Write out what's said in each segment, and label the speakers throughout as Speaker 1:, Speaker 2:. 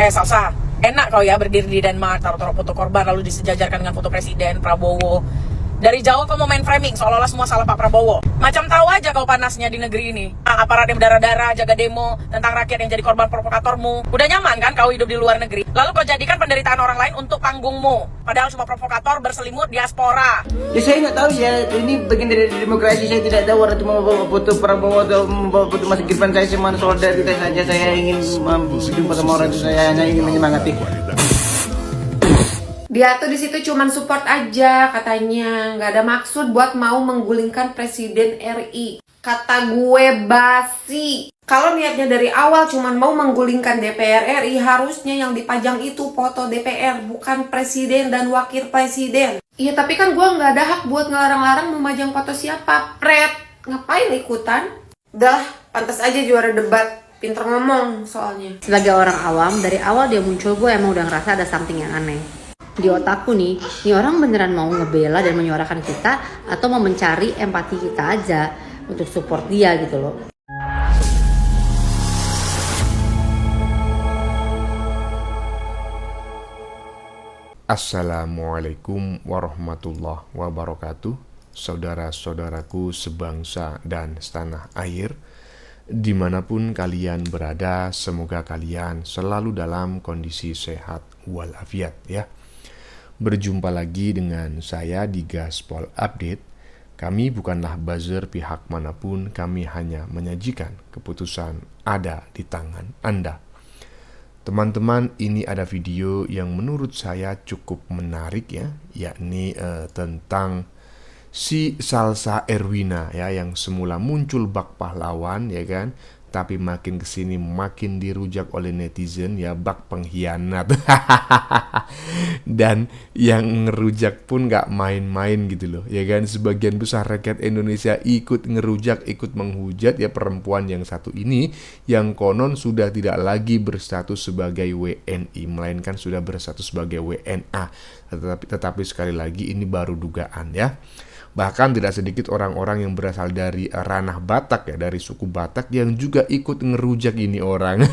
Speaker 1: Salsa, enak kau ya berdiri di Denmark, taruh-taruh foto korban lalu disejajarkan dengan foto Presiden Prabowo. Dari jauh kau mau main framing seolah-olah semua salah Pak Prabowo. Macam tahu aja kau panasnya di negeri ini. Aparat yang berdarah-darah jaga demo tentang rakyat yang jadi korban provokatormu. Udah nyaman kan kau hidup di luar negeri? Lalu kau jadikan penderitaan orang lain untuk panggungmu. Padahal cuma provokator berselimut diaspora.
Speaker 2: Ya saya nggak tahu ya, ini bagian dari demokrasi, saya tidak tahu. Orang cuma membawa foto Prabowo atau membawa foto Mas Gibran, saya cuma solidaritas saja. Saya ingin berjumpa sama orang itu, saya hanya ingin menyemangati.
Speaker 3: Dia tuh di situ cuman support aja katanya, nggak ada maksud buat mau menggulingkan Presiden RI. Kata gue basi. Kalau niatnya dari awal cuman mau menggulingkan DPR RI, harusnya yang dipajang itu foto DPR, bukan Presiden dan Wakil Presiden. Iya tapi kan gue nggak ada hak buat ngelarang-larang memajang foto siapa, Pret. Ngapain ikutan? Dah, pantas aja juara debat. Pinter ngomong soalnya.
Speaker 4: Sebagai orang awam, dari awal dia muncul gue emang udah ngerasa ada something yang aneh. Di otakku nih orang beneran mau ngebela dan menyuarakan kita atau mau mencari empati kita aja untuk support dia gitu loh.
Speaker 5: Assalamualaikum warahmatullahi wabarakatuh. Saudara-saudaraku sebangsa dan setanah air, dimanapun kalian berada, semoga kalian selalu dalam kondisi sehat walafiat ya. Berjumpa lagi dengan saya di Gaspol Update. Kami bukanlah buzzer pihak manapun, kami hanya menyajikan keputusan ada di tangan Anda. Teman-teman, ini ada video yang menurut saya cukup menarik ya, yakni tentang si Salsa Erwina ya, yang semula muncul bak pahlawan ya kan, tapi makin kesini makin dirujak oleh netizen ya, bak pengkhianat. Dan yang ngerujak pun gak main-main gitu loh ya kan. Sebagian besar rakyat Indonesia ikut ngerujak, ikut menghujat ya perempuan yang satu ini, yang konon sudah tidak lagi berstatus sebagai WNI, melainkan sudah berstatus sebagai WNA. Tetapi sekali lagi ini baru dugaan ya. Bahkan tidak sedikit orang-orang yang berasal dari ranah Batak ya, dari suku Batak, yang juga ikut ngerujak ini orang.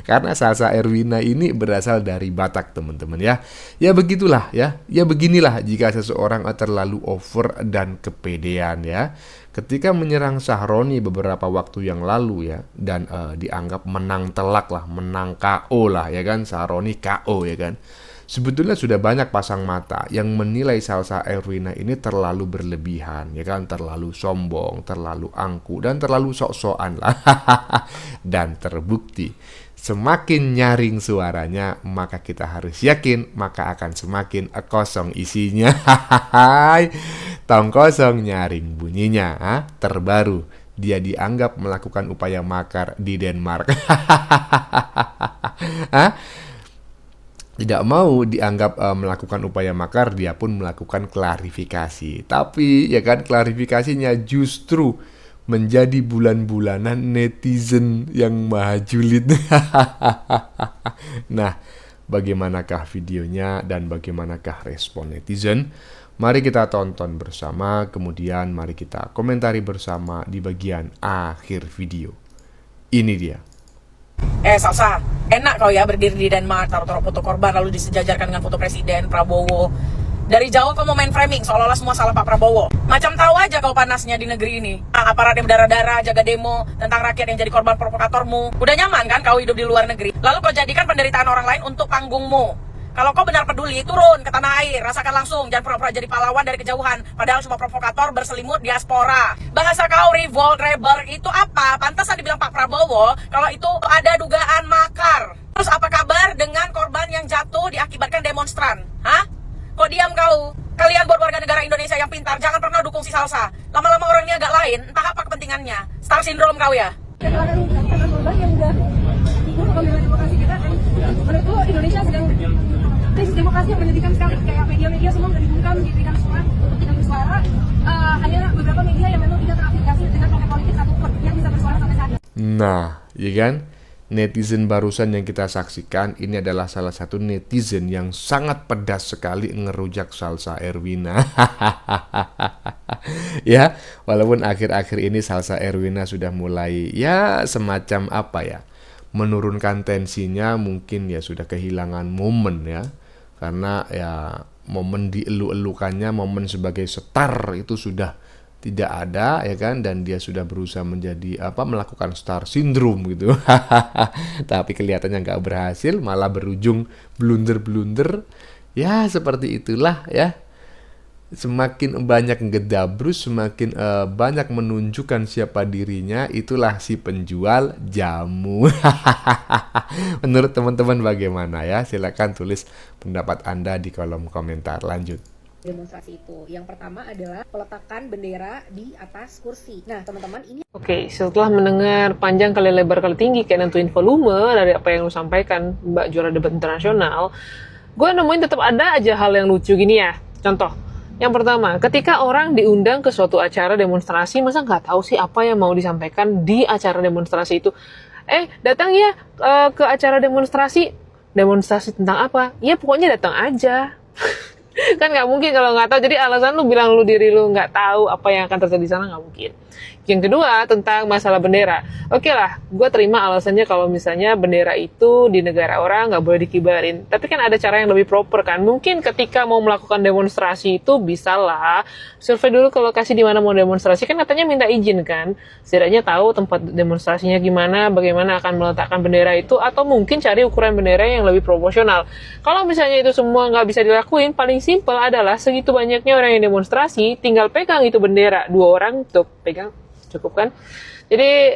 Speaker 5: Karena Salsa Erwina ini berasal dari Batak teman-teman ya. Ya begitulah ya. Ya beginilah jika seseorang terlalu over dan kepedean ya. Ketika menyerang Sahroni beberapa waktu yang lalu ya, dan dianggap menang telak lah, menang KO lah ya kan, Sahroni KO ya kan. Sebetulnya sudah banyak pasang mata yang menilai Salsa Erwina ini terlalu berlebihan, ya kan, terlalu sombong, terlalu angku, dan terlalu sok-sokan lah. Dan terbukti, semakin nyaring suaranya, maka kita harus yakin, maka akan semakin kosong isinya. Tong kosong nyaring bunyinya. Terbaru, dia dianggap melakukan upaya makar di Denmark. Tidak mau dianggap melakukan upaya makar, dia pun melakukan klarifikasi. Tapi ya kan, klarifikasinya justru menjadi bulan-bulanan netizen yang maha julid. Nah, bagaimanakah videonya dan bagaimanakah respon netizen? Mari kita tonton bersama, kemudian mari kita komentari bersama di bagian akhir video. Ini dia.
Speaker 1: Salsa, enak kau ya berdiri di Denmark, taruh-taruh foto korban lalu disejajarkan dengan foto Presiden Prabowo. Dari jauh kau mau main framing seolah-olah semua salah Pak Prabowo. Macam tahu aja kau panasnya di negeri ini. Aparat yang berdarah-darah jaga demo tentang rakyat yang jadi korban provokatormu. Udah nyaman kan kau hidup di luar negeri? Lalu kau jadikan penderitaan orang lain untuk panggungmu. Kalau kau benar peduli, turun ke tanah air, rasakan langsung, jangan pura-pura jadi pahlawan dari kejauhan, padahal cuma provokator berselimut diaspora. Bahasa kau revolt, rebel itu apa? Pantas dibilang Pak Prabowo kalau itu ada dugaan makar. Terus apa kabar dengan korban yang jatuh diakibatkan demonstran? Hah? Kok diam kau? Kalian buat warga negara Indonesia yang pintar, jangan pernah dukung si Salsa. Lama-lama orangnya agak lain, entah apa kepentingannya. Star syndrome kau ya?
Speaker 6: Menurutku Indonesia sedang krisis demokrasi yang menyedihkan sekali. Kayak media-media semua udah dibungkam, diberikan suara untuk tidak bersuara. Hanya beberapa media yang memang tidak terafiliasi dengan partai politik satupun yang bisa bersuara sampai saat ini.
Speaker 5: Nah, ya kan? Netizen barusan yang kita saksikan ini adalah salah satu netizen yang sangat pedas sekali ngerujak Salsa Erwina. Ya, walaupun akhir-akhir ini Salsa Erwina sudah mulai ya semacam apa ya, menurunkan tensinya, mungkin ya sudah kehilangan momen ya. Karena ya momen dielu-elukannya, momen sebagai star itu sudah tidak ada ya kan, dan dia sudah berusaha menjadi melakukan star syndrome gitu. Tapi kelihatannya nggak berhasil, malah berujung blunder-blunder. Ya seperti itulah ya. Semakin banyak ngedabrus, semakin banyak menunjukkan siapa dirinya, itulah si penjual jamu. Menurut teman-teman bagaimana ya? Silakan tulis pendapat Anda di kolom komentar. Lanjut.
Speaker 7: Demonstrasi itu. Yang pertama adalah peletakan bendera di atas kursi. Nah, teman-teman, ini
Speaker 8: Oke, setelah mendengar panjang kali lebar kali tinggi kayak nentuin volume dari apa yang lu sampaikan, Mbak juara debat internasional, gue nemuin tetap ada aja hal yang lucu gini ya. Contoh, yang pertama, ketika orang diundang ke suatu acara demonstrasi, masa nggak tahu sih apa yang mau disampaikan di acara demonstrasi itu? Datang ya ke acara demonstrasi tentang apa? Ya pokoknya datang aja. Kan nggak mungkin kalau nggak tahu. Jadi alasan lu bilang diri lu nggak tahu apa yang akan terjadi di sana, nggak mungkin. Yang kedua, tentang masalah bendera. Oke lah, gue terima alasannya kalau misalnya bendera itu di negara orang nggak boleh dikibarin. Tapi kan ada cara yang lebih proper kan. Mungkin ketika mau melakukan demonstrasi itu bisa lah survei dulu ke lokasi di mana mau demonstrasi. Kan katanya minta izin kan. Setidaknya tahu tempat demonstrasinya gimana, bagaimana akan meletakkan bendera itu. Atau mungkin cari ukuran bendera yang lebih proporsional. Kalau misalnya itu semua nggak bisa dilakuin, paling simpel adalah segitu banyaknya orang yang demonstrasi, tinggal pegang itu bendera. 2 orang untuk pegang. Cukup kan? Jadi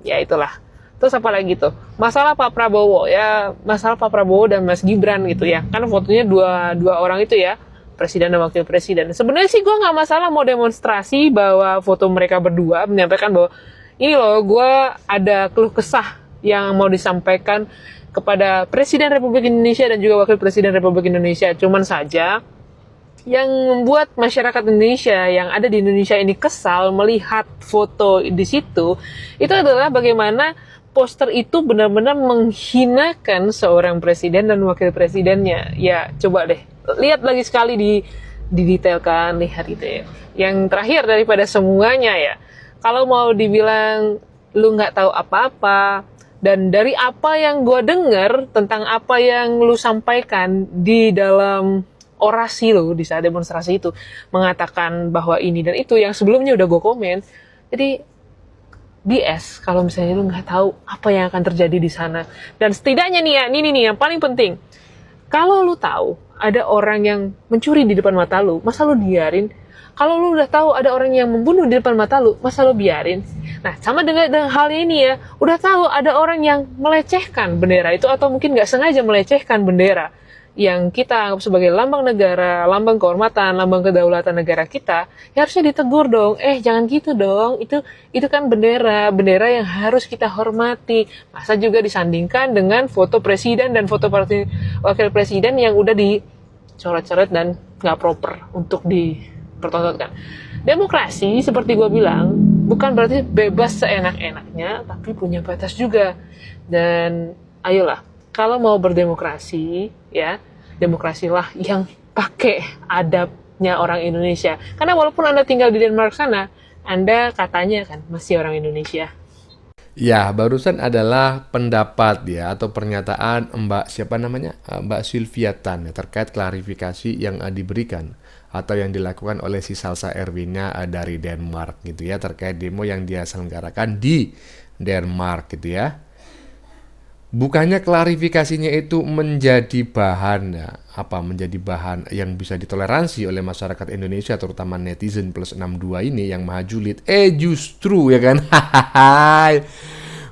Speaker 8: ya itulah. Terus apa lagi tuh? Masalah Pak Prabowo ya, masalah Pak Prabowo dan Mas Gibran gitu ya. Kan fotonya dua orang itu ya, presiden dan wakil presiden. Sebenarnya sih gue nggak masalah mau demonstrasi bahwa foto mereka berdua menyampaikan bahwa ini loh, gue ada keluh kesah yang mau disampaikan kepada Presiden Republik Indonesia dan juga Wakil Presiden Republik Indonesia. Cuman saja yang membuat masyarakat Indonesia yang ada di Indonesia ini kesal melihat foto di situ, itu adalah bagaimana poster itu benar-benar menghinakan seorang presiden dan wakil presidennya. Ya, coba deh, lihat lagi sekali didetailkan, lihat itu ya. Yang terakhir daripada semuanya ya, kalau mau dibilang lu nggak tahu apa-apa, dan dari apa yang gue dengar tentang apa yang lu sampaikan di dalam orasi lo di saat demonstrasi itu mengatakan bahwa ini dan itu yang sebelumnya udah gue komen. Jadi BS kalau misalnya lu nggak tahu apa yang akan terjadi di sana. Dan setidaknya nih ya, ini nih yang paling penting. Kalau lu tahu ada orang yang mencuri di depan mata lu, masa lu biarin? Kalau lu udah tahu ada orang yang membunuh di depan mata lu, masa lu biarin? Nah, sama dengan hal ini ya, udah tahu ada orang yang melecehkan bendera itu atau mungkin nggak sengaja melecehkan bendera yang kita anggap sebagai lambang negara, lambang kehormatan, lambang kedaulatan negara kita, ya harusnya ditegur dong. Jangan gitu dong. Itu kan bendera yang harus kita hormati. Masa juga disandingkan dengan foto presiden dan foto wakil presiden yang udah dicoret-coret dan nggak proper untuk dipertontonkan. Demokrasi seperti gue bilang bukan berarti bebas seenak-enaknya, tapi punya batas juga. Dan ayolah, kalau mau berdemokrasi, ya, demokrasilah yang pakai adabnya orang Indonesia. Karena walaupun Anda tinggal di Denmark sana, Anda katanya kan masih orang Indonesia.
Speaker 5: Ya, barusan adalah pendapat ya atau pernyataan Mbak Sylvia Tan ya, terkait klarifikasi yang diberikan atau yang dilakukan oleh si Salsa Erwinnya dari Denmark gitu ya, terkait demo yang dia selenggarakan di Denmark gitu ya. Bukannya klarifikasinya itu menjadi bahan yang bisa ditoleransi oleh masyarakat Indonesia, terutama netizen plus 62 ini yang maha julid. Justru ya kan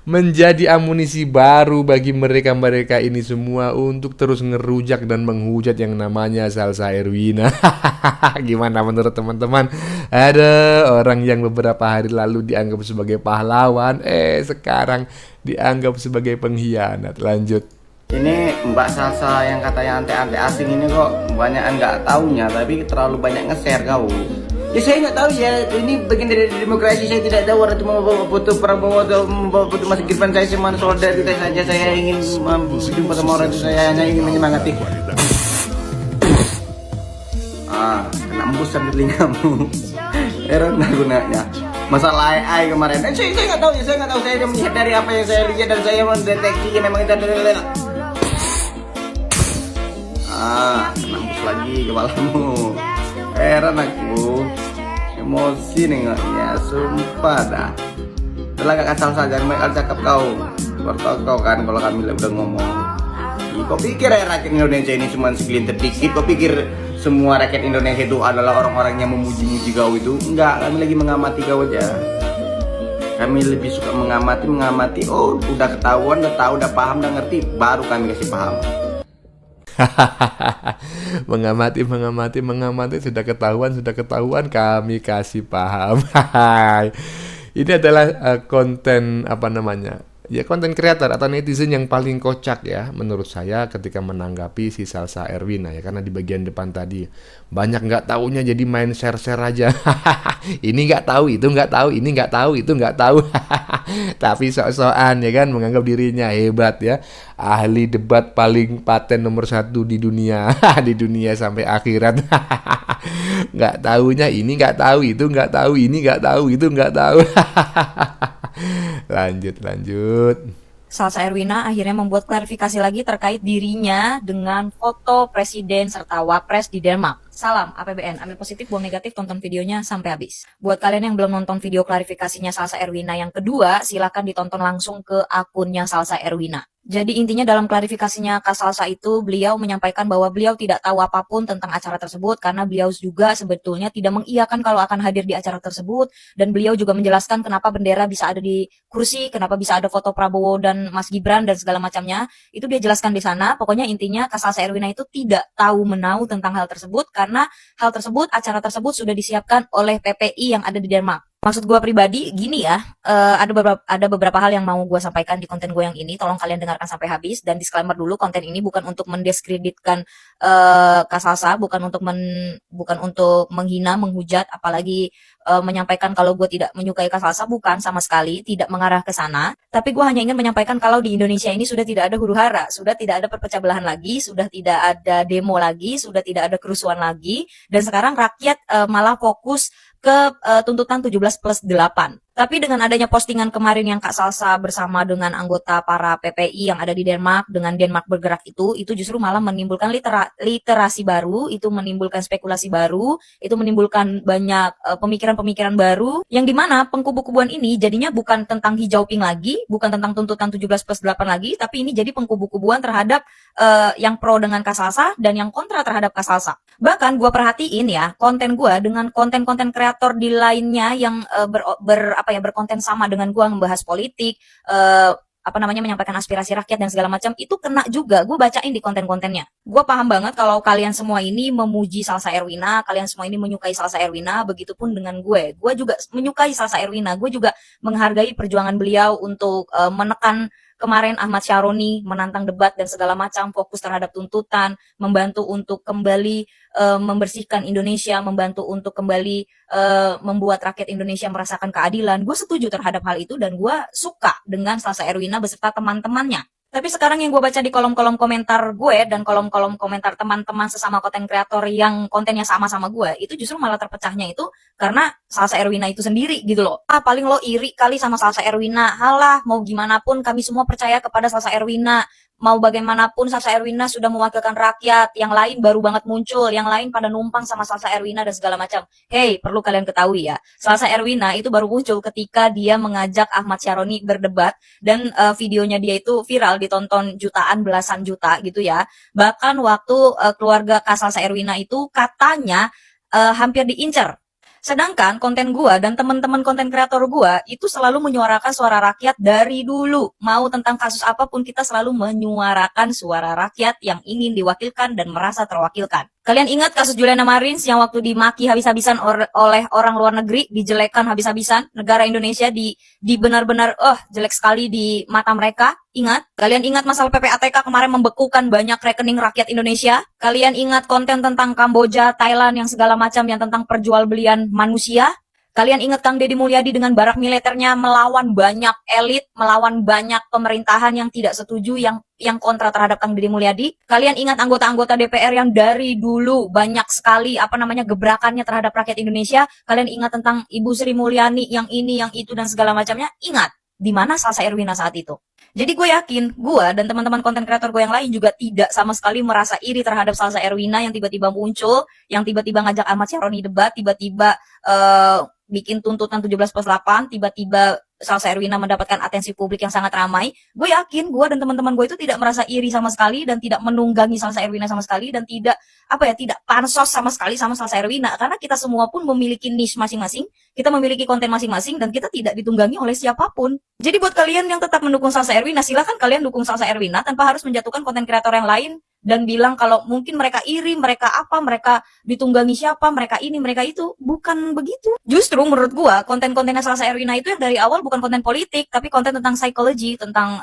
Speaker 5: menjadi amunisi baru bagi mereka ini semua untuk terus ngerujak dan menghujat yang namanya Salsa Erwina. Gimana menurut teman-teman? Ada orang yang beberapa hari lalu dianggap sebagai pahlawan, sekarang dianggap sebagai pengkhianat. Lanjut.
Speaker 2: Ini Mbak Salsa yang katanya ante-ante asing ini kok banyak nggak taunya, tapi terlalu banyak nge-share kau. Ya saya nggak tahu ya, ini bagian dari demokrasi, saya tidak tahu orang cuma membawa foto Prabowo atau membawa foto Mas Gibran, saya cuma solidaritas saja, saya ingin berjumpa sama orang itu, saya hanya ingin menyemangati. Kena embusan di telingamu. Heran lah gunanya. masalah AI kemarin. Saya nggak tahu ya, saya nggak tahu, saya melihat dari apa yang saya lihat dan saya mendeteksi memang itu adalah nembus lagi kepalamu. Heran aku, emosi nengoknya, sumpah dah. Udah gak kasar saja, mereka cakap kau. Kau kan kalau kami udah ngomong. Kau pikir ya rakyat Indonesia ini cuma segelintir dikit? Kau pikir semua rakyat Indonesia itu adalah orang-orang yang memuji-muji kau itu? Enggak, kami lagi mengamati kau aja. Kami lebih suka mengamati. Oh, udah ketahuan, udah tahu, udah paham, udah ngerti, baru kami kasih paham.
Speaker 5: mengamati sudah ketahuan kami kasih paham. Ini adalah konten apa namanya? Ya konten kreator atau netizen yang paling kocak ya menurut saya ketika menanggapi si Salsa Erwina ya, karena di bagian depan tadi banyak nggak taunya jadi main share-share aja. Ini nggak tahu, itu nggak tahu, ini nggak tahu, itu nggak tahu. Tapi sok-sokan ya kan, menganggap dirinya hebat ya, ahli debat paling paten nomor 1 di dunia. Di dunia sampai akhirat. Nggak tahunya ini nggak tahu, itu nggak tahu, ini nggak tahu, itu nggak tahu. Lanjut.
Speaker 9: Salsa Erwina akhirnya membuat klarifikasi lagi terkait dirinya dengan foto presiden serta wapres di Denmark. Salam APBN, ambil positif, buang negatif, tonton videonya sampai habis. Buat kalian yang belum nonton video klarifikasinya Salsa Erwina yang kedua, silakan ditonton langsung ke akunnya Salsa Erwina. Jadi intinya dalam klarifikasinya Kak Salsa itu beliau menyampaikan bahwa beliau tidak tahu apapun tentang acara tersebut karena beliau juga sebetulnya tidak mengiyakan kalau akan hadir di acara tersebut, dan beliau juga menjelaskan kenapa bendera bisa ada di kursi, kenapa bisa ada foto Prabowo dan Mas Gibran dan segala macamnya. Itu dia jelaskan di sana. Pokoknya intinya Kak Salsa Erwina itu tidak tahu menau tentang hal tersebut karena hal tersebut, acara tersebut sudah disiapkan oleh PPI yang ada di Denmark. Maksud gue pribadi gini ya, ada beberapa hal yang mau gue sampaikan di konten gue yang ini. Tolong kalian dengarkan sampai habis, dan disclaimer dulu, konten ini bukan untuk mendiskreditkan Kak Salsa, bukan untuk menghina, menghujat, apalagi menyampaikan kalau gue tidak menyukai Kak Salsa, bukan sama sekali, tidak mengarah ke sana. Tapi gue hanya ingin menyampaikan kalau di Indonesia ini sudah tidak ada huru-hara, sudah tidak ada perpecah belahan lagi, sudah tidak ada demo lagi, sudah tidak ada kerusuhan lagi, dan sekarang rakyat malah fokus ke tuntutan 17+8. Tapi dengan adanya postingan kemarin yang Kak Salsa bersama dengan anggota para PPI yang ada di Denmark, dengan Denmark bergerak itu justru malah menimbulkan literasi baru, itu menimbulkan spekulasi baru, itu menimbulkan banyak pemikiran-pemikiran baru, yang dimana pengkubu-kubuan ini jadinya bukan tentang hijau pink lagi, bukan tentang tuntutan 17+8 lagi, tapi ini jadi pengkubu-kubuan terhadap yang pro dengan Kak Salsa dan yang kontra terhadap Kak Salsa. Bahkan gue perhatiin ya, konten gue dengan konten-konten kreator di lainnya yang berkonten sama dengan gue, membahas politik, menyampaikan aspirasi rakyat dan segala macam, itu kena juga. Gue bacain di konten-kontennya. Gue paham banget kalau kalian semua ini memuji Salsa Erwina, kalian semua ini menyukai Salsa Erwina, begitupun dengan gue. Gue juga menyukai Salsa Erwina, gue juga menghargai perjuangan beliau untuk menekan kemarin Ahmad Syaroni, menantang debat dan segala macam, fokus terhadap tuntutan, membantu untuk kembali membersihkan Indonesia, membantu untuk kembali membuat rakyat Indonesia merasakan keadilan. Gue setuju terhadap hal itu dan gue suka dengan Salsa Erwina beserta teman-temannya. Tapi sekarang yang gue baca di kolom-kolom komentar gue dan kolom-kolom komentar teman-teman sesama konten kreator yang kontennya sama-sama gue, itu justru malah terpecahnya itu karena Salsa Erwina itu sendiri gitu loh. Paling lo iri kali sama Salsa Erwina. Halah, mau gimana pun kami semua percaya kepada Salsa Erwina. Mau bagaimanapun Salsa Erwina sudah mewakilkan rakyat, yang lain baru banget muncul, yang lain pada numpang sama Salsa Erwina dan segala macam. Hey, perlu kalian ketahui ya, Salsa Erwina itu baru muncul ketika dia mengajak Ahmad Syaroni berdebat, dan videonya dia itu viral, ditonton jutaan, belasan juta gitu ya. Bahkan waktu keluarga Kak Salsa Erwina itu katanya hampir diincar. Sedangkan konten gua dan teman-teman konten kreator gua itu selalu menyuarakan suara rakyat dari dulu. Mau tentang kasus apapun kita selalu menyuarakan suara rakyat yang ingin diwakilkan dan merasa terwakilkan. Kalian ingat kasus Juliana Marins yang waktu dimaki habis-habisan oleh orang luar negeri, dijelekan habis-habisan, negara Indonesia di benar-benar jelek sekali di mata mereka. Ingat? Kalian ingat masalah PPATK kemarin membekukan banyak rekening rakyat Indonesia? Kalian ingat konten tentang Kamboja, Thailand yang segala macam yang tentang perjualbelian manusia? Kalian ingat Kang Deddy Mulyadi dengan barak militernya melawan banyak elit, melawan banyak pemerintahan yang tidak setuju, yang kontra terhadap Kang Deddy Mulyadi. Kalian ingat anggota-anggota DPR yang dari dulu banyak sekali gebrakannya terhadap rakyat Indonesia. Kalian ingat tentang Ibu Sri Mulyani yang ini, yang itu dan segala macamnya. Ingat di mana Salsa Erwina saat itu. Jadi gue yakin gue dan teman-teman konten kreator gue yang lain juga tidak sama sekali merasa iri terhadap Salsa Erwina yang tiba-tiba muncul, yang tiba-tiba ngajak Ahmad Syaroni debat, tiba-tiba bikin tuntutan 17+8, tiba-tiba Salsa Erwina mendapatkan atensi publik yang sangat ramai. Gue yakin gue dan teman-teman gue itu tidak merasa iri sama sekali dan tidak menunggangi Salsa Erwina sama sekali dan tidak tidak pansos sama sekali sama Salsa Erwina, karena kita semua pun memiliki niche masing-masing, kita memiliki konten masing-masing dan kita tidak ditunggangi oleh siapapun. Jadi buat kalian yang tetap mendukung Salsa Erwina, silahkan kalian dukung Salsa Erwina tanpa harus menjatuhkan konten kreator yang lain dan bilang kalau mungkin mereka iri, mereka ditunggangi siapa, mereka ini, mereka itu. Bukan begitu. Justru menurut gua konten-kontennya Salsa Erwina itu yang dari awal bukan konten politik, tapi konten tentang psychology, tentang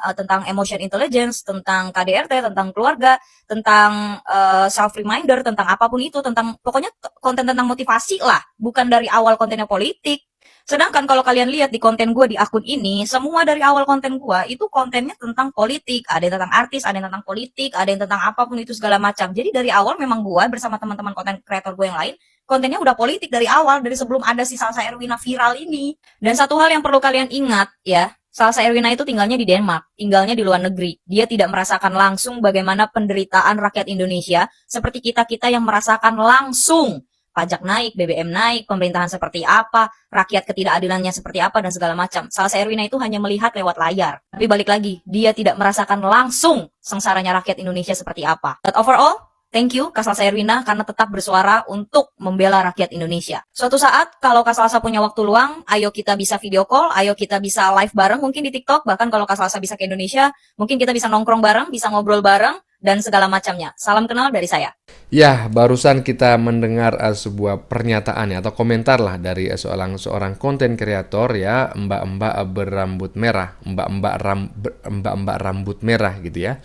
Speaker 9: emotion intelligence, tentang KDRT, tentang keluarga, tentang self reminder, tentang apapun itu, tentang pokoknya konten tentang motivasi lah, bukan dari awal kontennya politik. Sedangkan kalau kalian lihat di konten gue di akun ini, semua dari awal konten gue itu kontennya tentang politik. Ada yang tentang artis, ada yang tentang politik, ada yang tentang apapun itu segala macam. Jadi dari awal memang gue bersama teman-teman konten kreator gue yang lain, kontennya udah politik dari awal, dari sebelum ada si Salsa Erwina viral ini. Dan satu hal yang perlu kalian ingat ya, Salsa Erwina itu tinggalnya di Denmark, tinggalnya di luar negeri. Dia tidak merasakan langsung bagaimana penderitaan rakyat Indonesia seperti kita-kita yang merasakan langsung pajak naik, BBM naik, pemerintahan seperti apa, rakyat ketidakadilannya seperti apa, dan segala macam. Salsa Erwina itu hanya melihat lewat layar. Tapi balik lagi, dia tidak merasakan langsung sengsaranya rakyat Indonesia seperti apa. But overall, thank you Kak Salsa Erwina karena tetap bersuara untuk membela rakyat Indonesia. Suatu saat kalau Kak Salsa punya waktu luang, ayo kita bisa video call, ayo kita bisa live bareng mungkin di TikTok, bahkan kalau Kak Salsa bisa ke Indonesia, mungkin kita bisa nongkrong bareng, bisa ngobrol bareng, dan segala macamnya. Salam kenal dari saya.
Speaker 5: Ya, barusan kita mendengar sebuah pernyataan atau komentar lah dari seorang konten kreator ya, mbak-mbak berambut merah, mbak-mbak rambut merah gitu ya.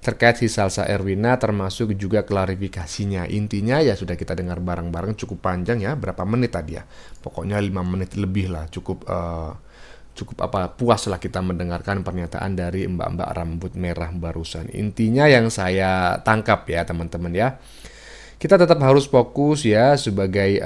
Speaker 5: Terkait si Salsa Erwina, termasuk juga klarifikasinya. Intinya ya sudah kita dengar bareng-bareng, cukup panjang ya, berapa menit tadi ya. Pokoknya 5 menit lebih lah, cukup puas lah kita mendengarkan pernyataan dari mbak-mbak rambut merah barusan. Intinya yang saya tangkap ya teman-teman ya, kita tetap harus fokus ya sebagai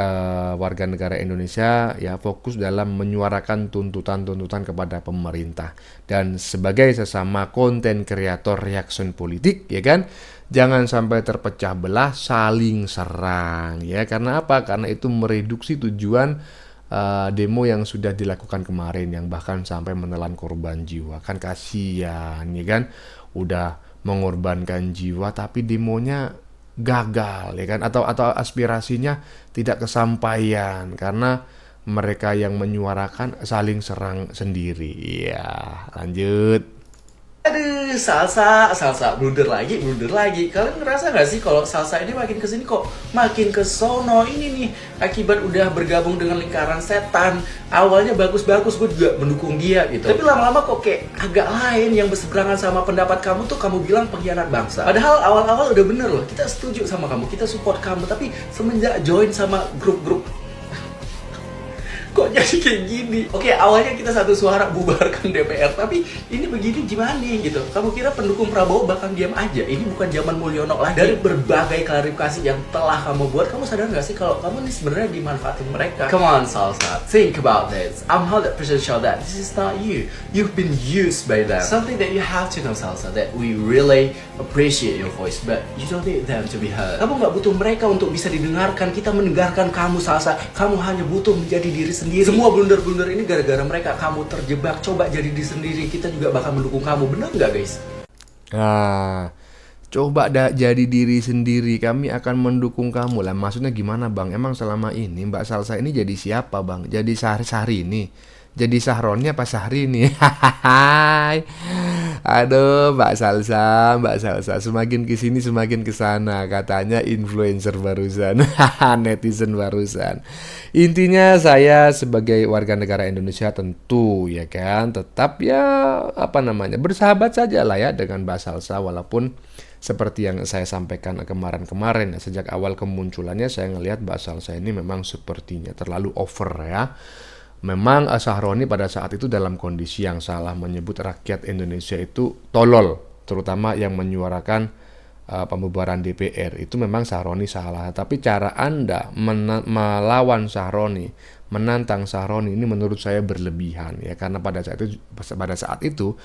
Speaker 5: warga negara Indonesia ya, fokus dalam menyuarakan tuntutan-tuntutan kepada pemerintah, dan sebagai sesama konten kreator reaction politik ya kan, jangan sampai terpecah belah, saling serang ya. Karena apa? Karena itu mereduksi tujuan demo yang sudah dilakukan kemarin, yang bahkan sampai menelan korban jiwa. Kan kasihan ya kan, udah mengorbankan jiwa tapi demonya gagal ya kan, atau aspirasinya tidak kesampaian karena mereka yang menyuarakan saling serang sendiri. Ya, lanjut.
Speaker 10: Aduh, Salsa blunder lagi. Kalian ngerasa gak sih kalau Salsa ini makin kesini kok makin kesono? Ini nih akibat udah bergabung dengan lingkaran setan. Awalnya bagus-bagus, gue juga mendukung dia gitu. Tapi lama-lama kok kayak agak lain, yang berseberangan sama pendapat kamu tuh kamu bilang pengkhianat bangsa. Padahal awal-awal udah bener loh, kita setuju sama kamu, kita support kamu. Tapi semenjak join sama grup-grup kok jadi kayak gini? Oke, awalnya kita satu suara bubarkan DPR, tapi ini begini gimana gitu? Kamu kira pendukung Prabowo bakal diam aja? Ini bukan zaman Mulyono lagi. Dari berbagai klarifikasi yang telah kamu buat, kamu sadar gak sih kalau kamu ini sebenarnya dimanfaatin mereka? Come on, Salsa, think about this. I'm 100% sure that this is not you. You've been used by them. Something that you have to know, Salsa, that we really appreciate your voice, but you don't need them to be heard. Kamu gak butuh mereka untuk bisa didengarkan. Kita mendengarkan kamu, Salsa. Kamu hanya butuh menjadi diri sendiri. Semua blunder-blunder ini gara-gara mereka. Kamu terjebak, coba jadi diri sendiri. Kita juga bakal mendukung kamu, benar nggak guys?
Speaker 5: Coba jadi diri sendiri, kami akan mendukung kamu lah. Maksudnya gimana bang? Emang selama ini Mbak Salsa ini jadi siapa bang? Jadi sehari-hari ini jadi Sahroni apa Syahrini? Hai. Aduh, Mbak Salsa, semakin kesini semakin kesana, katanya influencer barusan, netizen barusan. Intinya saya sebagai warga negara Indonesia tentu ya kan, tetap ya bersahabat saja lah ya dengan Mbak Salsa, walaupun seperti yang saya sampaikan kemarin-kemarin ya, sejak awal kemunculannya saya ngelihat Mbak Salsa ini memang sepertinya terlalu over ya. Memang Sahroni pada saat itu dalam kondisi yang salah, menyebut rakyat Indonesia itu tolol, terutama yang menyuarakan pembubaran DPR. Itu memang Sahroni salah, tapi cara Anda melawan Sahroni, menantang Sahroni ini menurut saya berlebihan ya, karena pada saat itu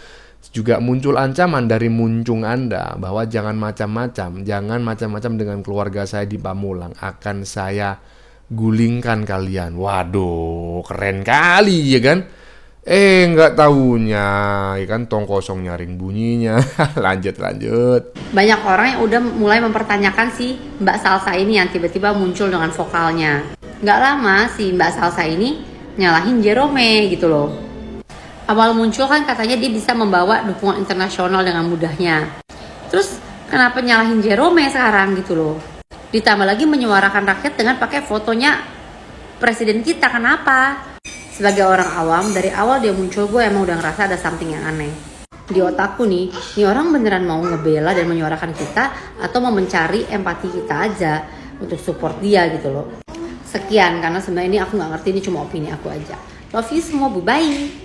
Speaker 5: juga muncul ancaman dari muncung Anda bahwa jangan macam-macam dengan keluarga saya di Pamulang, akan saya gulingkan kalian. Waduh, keren kali ya kan? Nggak taunya ya kan, tong kosong nyaring bunyinya. lanjut.
Speaker 4: Banyak orang yang udah mulai mempertanyakan si Mbak Salsa ini yang tiba-tiba muncul dengan vokalnya. Nggak lama si Mbak Salsa ini nyalahin Jerome gitu loh. Awal muncul kan katanya dia bisa membawa dukungan internasional dengan mudahnya. Terus kenapa nyalahin Jerome sekarang gitu loh? Ditambah lagi menyuarakan rakyat dengan pakai fotonya presiden kita. Kenapa? Sebagai orang awam, dari awal dia muncul gue emang udah ngerasa ada something yang aneh. Di otakku nih orang beneran mau ngebela dan menyuarakan kita atau mau mencari empati kita aja untuk support dia gitu loh. Sekian, karena sebenarnya ini aku gak ngerti, ini cuma opini aku aja. Love you semua, bye-bye.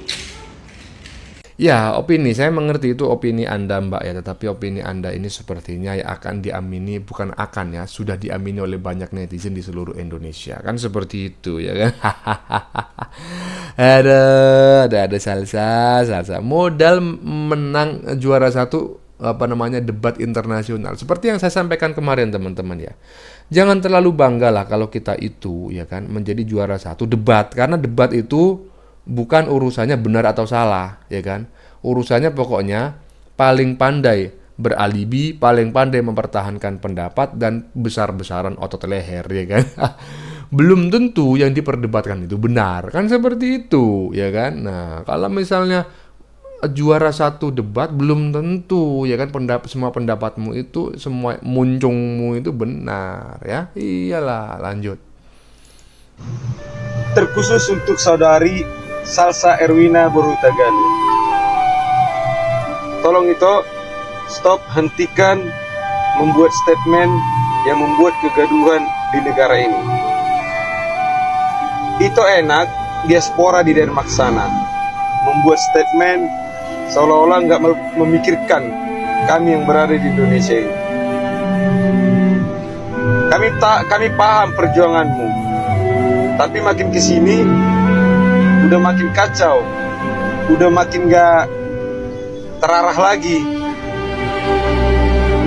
Speaker 5: Ya, opini, saya mengerti itu opini Anda Mbak ya, tetapi opini Anda ini sepertinya ya akan diamini, bukan akan ya, sudah diamini oleh banyak netizen di seluruh Indonesia. Kan seperti itu ya kan. ada Salsa. Modal menang juara 1 debat internasional. Seperti yang saya sampaikan kemarin teman-teman ya. Jangan terlalu bangga lah kalau kita itu ya kan menjadi juara 1 debat, karena debat itu bukan urusannya benar atau salah, ya kan? Urusannya pokoknya paling pandai beralibi, paling pandai mempertahankan pendapat, dan besar-besaran otot leher, ya kan? Belum tentu yang diperdebatkan itu benar, kan seperti itu, ya kan? Nah, kalau misalnya juara 1 debat, belum tentu, ya kan? Semua pendapatmu itu, semua muncungmu itu benar, ya? Iyalah, lanjut.
Speaker 11: Terkhusus untuk saudari Salsa Erwina Borutagalu, tolong itu stop, hentikan membuat statement yang membuat kegaduhan di negara ini. Itu enak diaspora di Denmark sana membuat statement seolah-olah nggak memikirkan kami yang berada di Indonesia ini. Kami paham perjuanganmu, tapi makin kesini udah makin kacau, udah makin gak terarah lagi,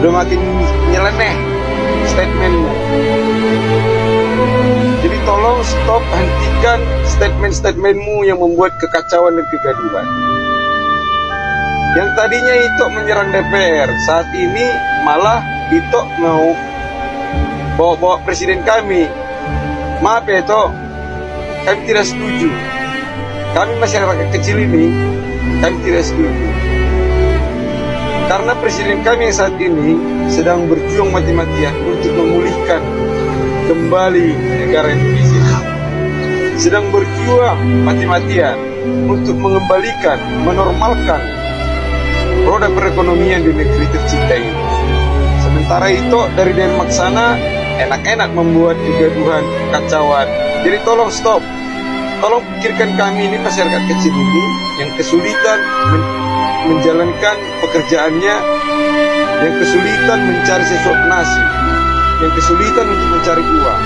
Speaker 11: udah makin nyeleneh statementmu. Jadi tolong stop, hentikan statement-statementmu yang membuat kekacauan dan kegaduhan. Yang tadinya itu menyerang DPR, saat ini malah itu mau bawa presiden kami. Maaf ya itu, kami tidak setuju. Kami masyarakat kecil ini, kami tidak setuju. Karena presiden kami yang saat ini sedang berjuang mati-matian untuk memulihkan kembali negara Indonesia. Sedang berjuang mati-matian untuk mengembalikan, menormalkan roda perekonomian di negeri tercinta ini. Sementara itu dari Denmark sana enak-enak membuat kegaduhan, kekacauan. Jadi tolong stop. Tolong pikirkan kami ini masyarakat kecil ini yang kesulitan menjalankan pekerjaannya, yang kesulitan mencari sesuatu nasi, yang kesulitan untuk mencari uang.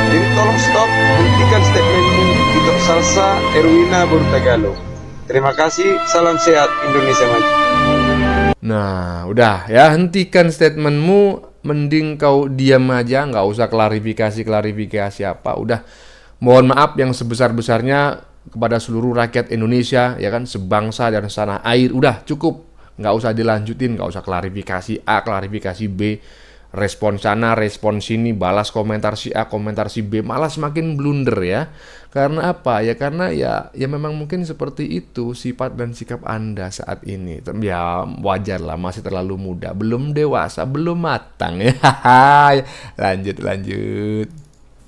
Speaker 11: Jadi tolong stop, hentikan statementmu. Itu Salsa Erwina Borutagalu. Terima kasih, salam sehat, Indonesia maju.
Speaker 5: Nah, udah ya, hentikan statementmu. Mending kau diam aja, nggak usah klarifikasi apa. Udah, mohon maaf yang sebesar-besarnya kepada seluruh rakyat Indonesia, ya kan, sebangsa dan setanah air. Udah cukup, nggak usah dilanjutin, nggak usah klarifikasi A, klarifikasi B. respon sana, respon sini, balas komentar si A, komentar si B, malah semakin blunder ya. Karena apa? Ya karena ya memang mungkin seperti itu sifat dan sikap Anda saat ini. Ya wajar lah, masih terlalu muda, belum dewasa, belum matang ya. Lanjut.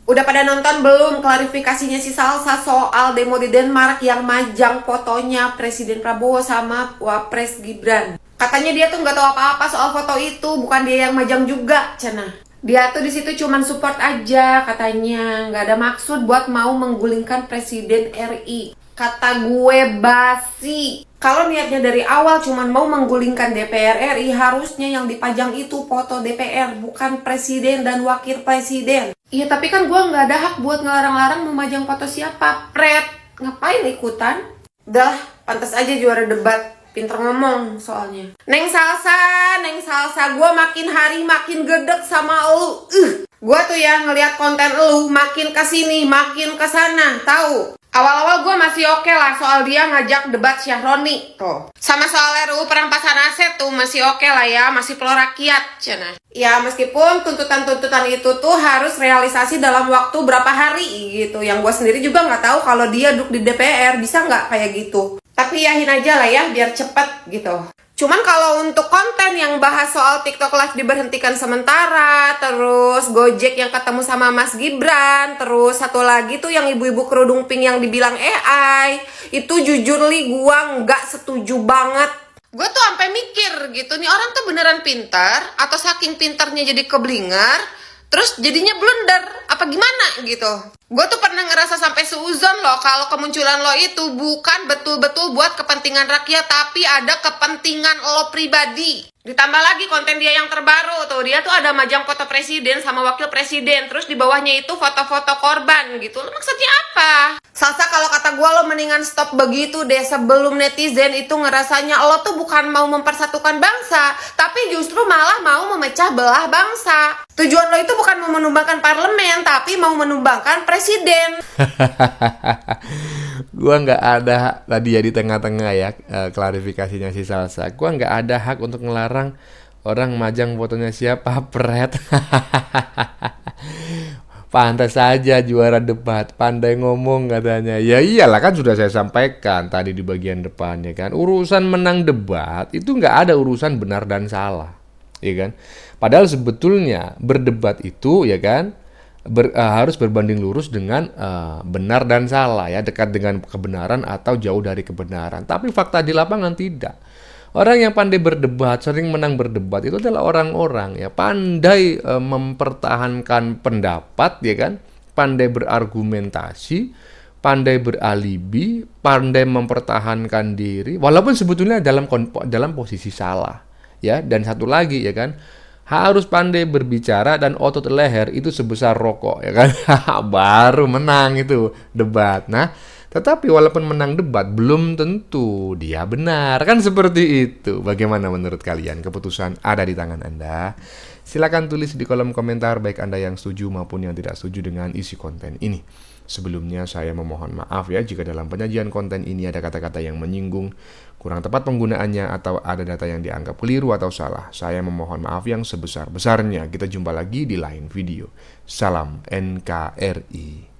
Speaker 3: Udah pada nonton belum klarifikasinya si Salsa soal demo di Denmark yang majang fotonya Presiden Prabowo sama Wapres Gibran? Katanya dia tuh nggak tahu apa-apa soal foto itu, bukan dia yang majang juga, Cana. Dia tuh di situ cuman support aja, katanya nggak ada maksud buat mau menggulingkan Presiden RI. Kata gue basi. Kalau niatnya dari awal cuman mau menggulingkan DPR RI, harusnya yang dipajang itu foto DPR, bukan Presiden dan Wakil Presiden. Iya, tapi kan gue nggak ada hak buat ngelarang-larang memajang foto siapa, Pret. Ngapain ikutan? Udah, pantas aja juara debat. Pinter ngomong soalnya. Neng Salsa, gue makin hari makin gedek sama lu. Gue tuh ya ngeliat konten lu makin kesini, makin kesana, tahu? Awal-awal gue masih oke lah soal dia ngajak debat Syahroni tuh. Sama soal RUU perampasan aset tuh masih oke lah ya, masih pro rakyat, Cina. Ya meskipun tuntutan-tuntutan itu tuh harus realisasi dalam waktu berapa hari gitu. Yang gue sendiri juga nggak tahu kalau dia duduk di DPR bisa nggak kayak gitu. Tapi yakin aja lah ya biar cepet gitu. Cuman kalau untuk konten yang bahas soal TikTok Live diberhentikan sementara, terus Gojek yang ketemu sama Mas Gibran, terus satu lagi tuh yang ibu-ibu kerudung pink yang dibilang AI, itu jujur li gua nggak setuju banget. Gue tuh sampai mikir gitu, nih orang tuh beneran pintar atau saking pintarnya jadi keblinger, terus jadinya blunder apa gimana gitu. Gue tuh pernah ngerasa sampai seuzon loh kalau kemunculan lo itu bukan betul-betul buat kepentingan rakyat, tapi ada kepentingan lo pribadi. Ditambah lagi konten dia yang terbaru tuh, dia tuh ada majang foto presiden sama wakil presiden, terus di bawahnya itu foto-foto korban gitu. Lo maksudnya apa? Salsa, kalau kata gue lo mendingan stop begitu deh sebelum netizen itu ngerasanya lo tuh bukan mau mempersatukan bangsa, tapi justru malah mau memecah belah bangsa. Tujuan lo itu bukan mau menumbangkan parlemen, tapi mau menumbangkan presiden.
Speaker 5: Gua nggak ada tadi ya di tengah-tengah ya klarifikasinya si Salsa. Gua nggak ada hak untuk ngelarang orang majang fotonya siapa, Pret. Pantas saja juara debat, pandai ngomong katanya. Ya iyalah, kan sudah saya sampaikan tadi di bagian depan ya kan. Urusan menang debat itu nggak ada urusan benar dan salah, ya kan. Padahal sebetulnya berdebat itu ya kan harus berbanding lurus dengan benar dan salah ya, dekat dengan kebenaran atau jauh dari kebenaran. Tapi fakta di lapangan tidak. Orang yang pandai berdebat, sering menang berdebat itu adalah orang-orang ya pandai mempertahankan pendapat ya kan, pandai berargumentasi, pandai beralibi, pandai mempertahankan diri walaupun sebetulnya dalam posisi salah ya. Dan satu lagi ya kan, harus pandai berbicara dan otot leher itu sebesar rokok ya kan. Baru menang itu debat. Nah, tetapi walaupun menang debat belum tentu dia benar, kan seperti itu. Bagaimana menurut kalian? Keputusan ada di tangan Anda. Silakan tulis di kolom komentar baik Anda yang setuju maupun yang tidak setuju dengan isi konten ini. Sebelumnya saya memohon maaf ya jika dalam penyajian konten ini ada kata-kata yang menyinggung, kurang tepat penggunaannya, atau ada data yang dianggap keliru atau salah. Saya memohon maaf yang sebesar-besarnya. Kita jumpa lagi di lain video. Salam NKRI.